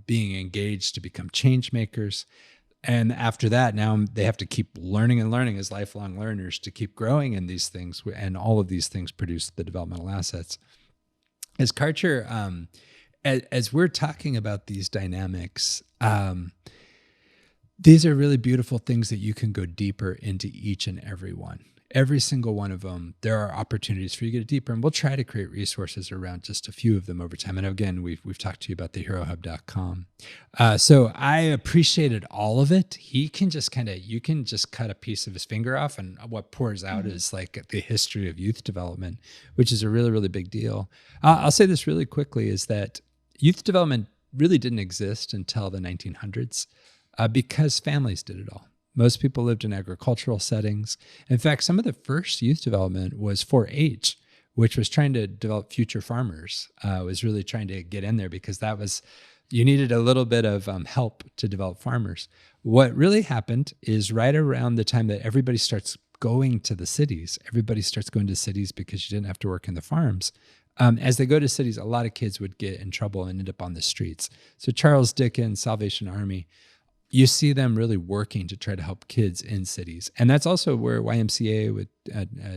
being engaged to become change makers. And after that, now they have to keep learning and learning as lifelong learners to keep growing in these things. And all of these things produce the developmental assets. As Karcher, as we're talking about these dynamics, these are really beautiful things that you can go deeper into each and every one. Every single one of them, there are opportunities for you to get deeper, and we'll try to create resources around just a few of them over time. And again, we've talked to you about the HYROhub.com. So I appreciated all of it. You can just cut a piece of his finger off, and what pours out is like the history of youth development, which is a really, really big deal. I'll say this really quickly, is that youth development really didn't exist until the 1900s because families did it all. Most people lived in agricultural settings. In fact, some of the first youth development was 4-H, which was trying to develop future farmers, was really trying to get in there because you needed a little bit of help to develop farmers. What really happened is right around the time that everybody starts going to the cities, because you didn't have to work in the farms. As they go to cities, a lot of kids would get in trouble and end up on the streets. So Charles Dickens, Salvation Army, you see them really working to try to help kids in cities. And that's also where YMCA with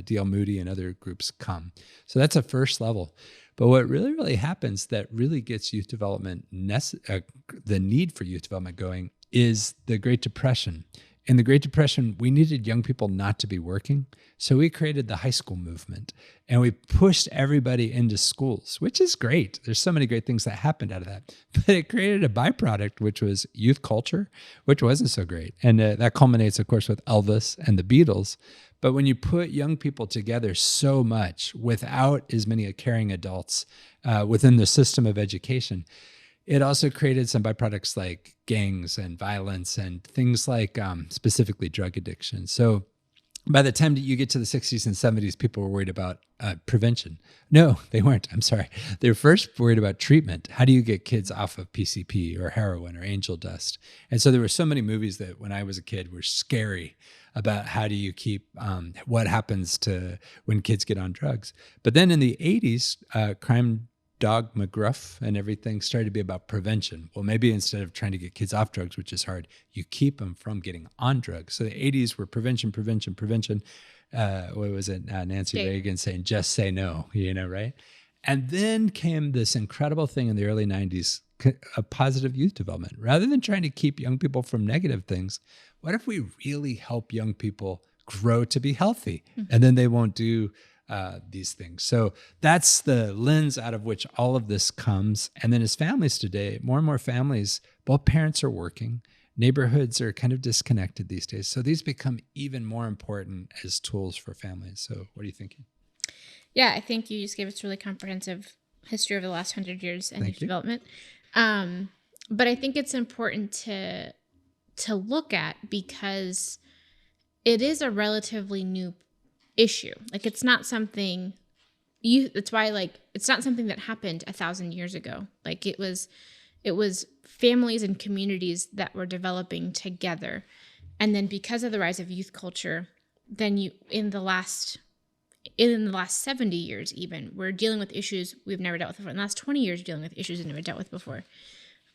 D.L. Moody and other groups come. So that's a first level. But what really, really happens that really gets youth development, the need for youth development going, is the Great Depression. In the Great Depression, we needed young people not to be working. So we created the high school movement, and we pushed everybody into schools, which is great. There's so many great things that happened out of that. But it created a byproduct, which was youth culture, which wasn't so great. And that culminates, of course, with Elvis and the Beatles. But when you put young people together so much without as many caring adults within the system of education, it also created some byproducts like gangs and violence and things like specifically drug addiction. So by the time that you get to the 60s and 70s, people were worried about prevention. No, they weren't. I'm sorry. They were first worried about treatment. How do you get kids off of PCP or heroin or angel dust? And so there were so many movies that when I was a kid were scary about how do you keep, what happens to when kids get on drugs. But then in the 80s, crime dog McGruff and everything started to be about prevention. Well, maybe instead of trying to get kids off drugs, which is hard, you keep them from getting on drugs. So the 80s were prevention. What was it? Nancy Reagan saying, just say no, right? And then came this incredible thing in the early 90s, a positive youth development. Rather than trying to keep young people from negative things, what if we really help young people grow to be healthy? And then they won't do these things. So that's the lens out of which all of this comes. And then as families today, more and more families, both parents are working. Neighborhoods are kind of disconnected these days. So these become even more important as tools for families. So what are you thinking? Yeah, I think you just gave us a really comprehensive history over the last 100 years and youth development. But I think it's important to look at because it is a relatively new issue. Like it's not something it's not something that happened 1,000 years ago. Like it was families and communities that were developing together. And then because of the rise of youth culture, then in the last 70 years even, we're dealing with issues we've never dealt with before. In the last 20 years, dealing with issues we've never dealt with before.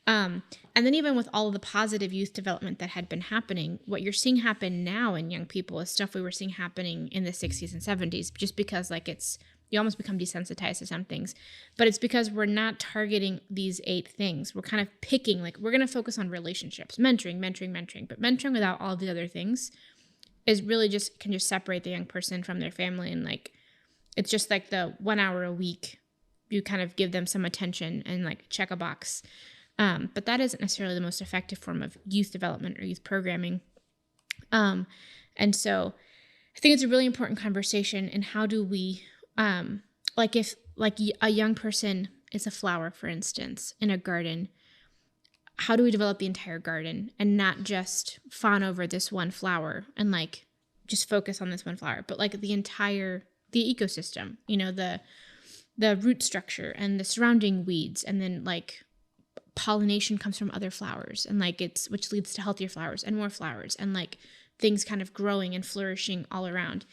And then even with all of the positive youth development that had been happening, what you're seeing happen now in young people is stuff we were seeing happening in the 60s and 70s, just because you almost become desensitized to some things. But it's because we're not targeting these 8 things. We're kind of picking, we're going to focus on relationships, mentoring. But mentoring without all the other things is really can just separate the young person from their family. And it's just like the 1 hour a week, you kind of give them some attention and check a box. But that isn't necessarily the most effective form of youth development or youth programming. And so I think it's a really important conversation. And how do we, if a young person is a flower, for instance, in a garden, how do we develop the entire garden and not just fawn over this one flower and like just focus on this one flower, but like the ecosystem, the root structure and the surrounding weeds, and then like pollination comes from other flowers, and like which leads to healthier flowers and more flowers, and like things kind of growing and flourishing all around.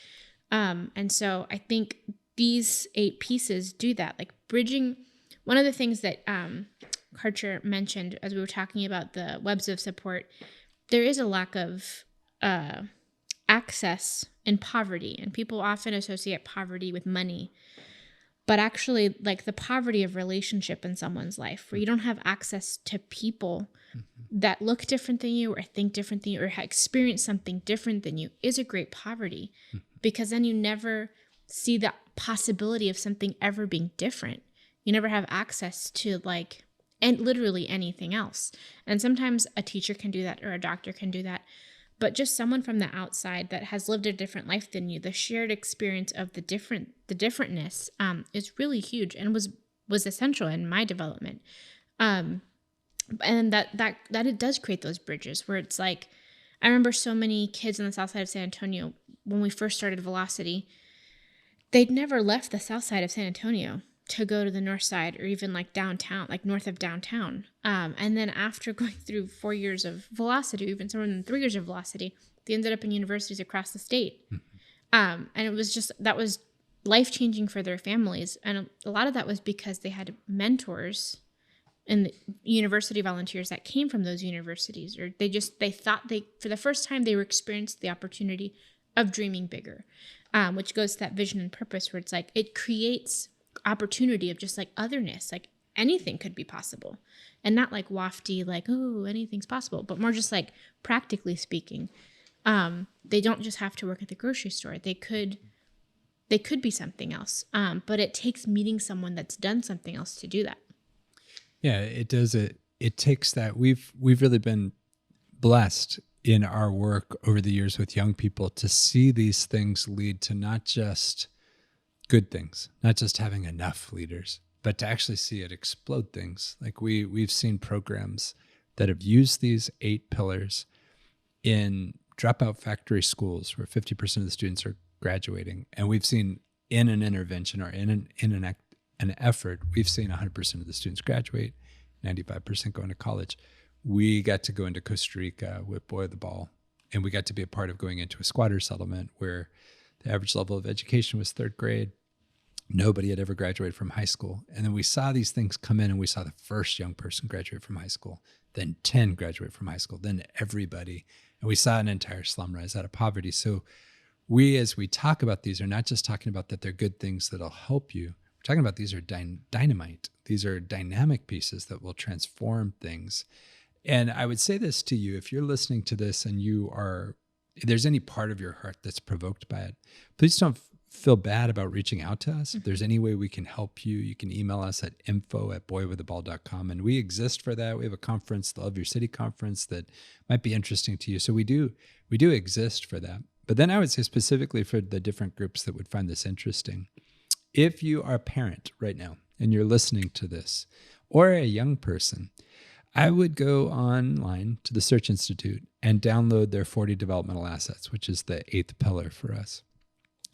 And so I think these 8 pieces do that, like bridging. One of the things that Karcher mentioned as we were talking about the webs of support, there is a lack of access in poverty, and people often associate poverty with money. But actually, like the poverty of relationship in someone's life, where you don't have access to people that look different than you or think different than you or experience something different than you, is a great poverty, because then you never see the possibility of something ever being different. You never have access to and literally anything else. And sometimes a teacher can do that or a doctor can do that. But just someone from the outside that has lived a different life than you, the shared experience of the differentness is really huge and was essential in my development. And that it does create those bridges where it's like, I remember so many kids on the south side of San Antonio when we first started Velocity, they'd never left the south side of San Antonio to go to the north side or even like downtown, like north of downtown. And then after going through 4 years of Velocity, even somewhere in 3 years of Velocity, they ended up in universities across the state. And it was that was life-changing for their families. And a lot of that was because they had mentors and university volunteers that came from those universities, or they thought for the first time, they were experienced the opportunity of dreaming bigger, which goes to that vision and purpose where it's like, it creates opportunity of just like otherness, like anything could be possible, and not like wafty, like, oh, anything's possible, but more just like practically speaking, they don't just have to work at the grocery store. They could be something else. But it takes meeting someone that's done something else to do that. Yeah, it does. It takes that. We've really been blessed in our work over the years with young people to see these things lead to not just good things, not just having enough leaders, but to actually see it explode things. Like we've seen programs that have used these 8 pillars in dropout factory schools where 50% of the students are graduating. And we've seen in an intervention or in an effort, we've seen 100% of the students graduate, 95% going to college. We got to go into Costa Rica with Boy the Ball, and we got to be a part of going into a squatter settlement where the average level of education was 3rd grade. Nobody had ever graduated from high school. And then we saw these things come in, and we saw the first young person graduate from high school, then 10 graduate from high school, then everybody. And we saw an entire slum rise out of poverty. So we, as we talk about these, are not just talking about that they're good things that'll help you. We're talking about these are dynamite. These are dynamic pieces that will transform things. And I would say this to you, if you're listening to this and if there's any part of your heart that's provoked by it, please don't feel bad about reaching out to us. If there's any way we can help you, you can email us at info@boywiththeball.com. And we exist for that. We have a conference, the Love Your City conference, that might be interesting to you. So we do exist for that. But then I would say specifically for the different groups that would find this interesting, if you are a parent right now and you're listening to this, or a young person, I would go online to the Search Institute and download their 40 developmental assets, which is the 8th pillar for us.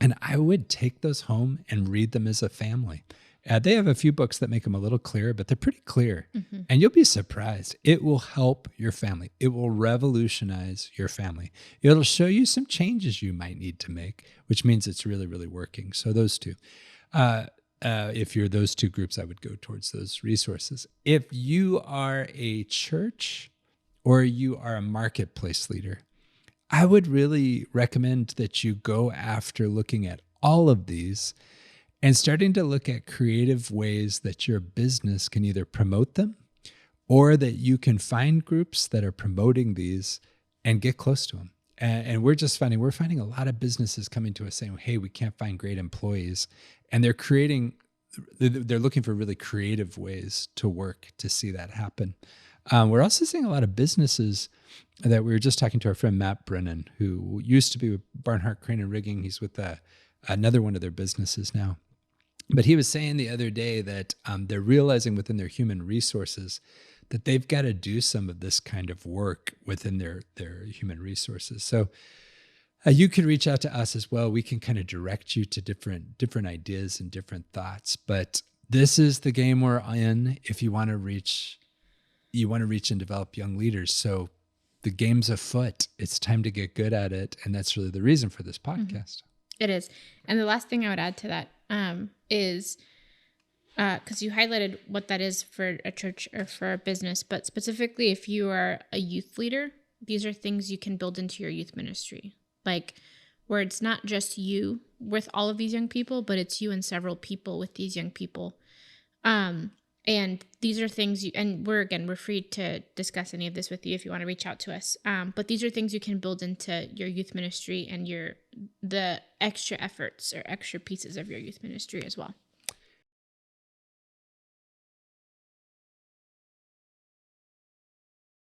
And I would take those home and read them as a family. They have a few books that make them a little clearer, but they're pretty clear. And you'll be surprised. It will help your family. It will revolutionize your family. It'll show you some changes you might need to make, which means it's really, really working. So those two. If you're those 2 groups, I would go towards those resources. If you are a church or you are a marketplace leader, I would really recommend that you go after looking at all of these and starting to look at creative ways that your business can either promote them or that you can find groups that are promoting these and get close to them. And we're finding a lot of businesses coming to us saying, hey, we can't find great employees. And they're looking for really creative ways to work to see that happen. We're also seeing a lot of businesses that we were just talking to our friend Matt Brennan, who used to be with Barnhart Crane and Rigging. He's with another one of their businesses now. But he was saying the other day that they're realizing within their human resources that they've got to do some of this kind of work within their human resources. So you can reach out to us as well. We can kind of direct you to different ideas and different thoughts. But this is the game we're in if you want to reach and develop young leaders. So the game's afoot. It's time to get good at it. And that's really the reason for this podcast. It is. And the last thing I would add to that is, because you highlighted what that is for a church or for a business, but specifically if you are a youth leader, these are things you can build into your youth ministry. Like where it's not just you with all of these young people, but it's you and several people with these young people. And these are things and we're free to discuss any of this with you if you want to reach out to us. But these are things you can build into your youth ministry and the extra efforts or extra pieces of your youth ministry as well.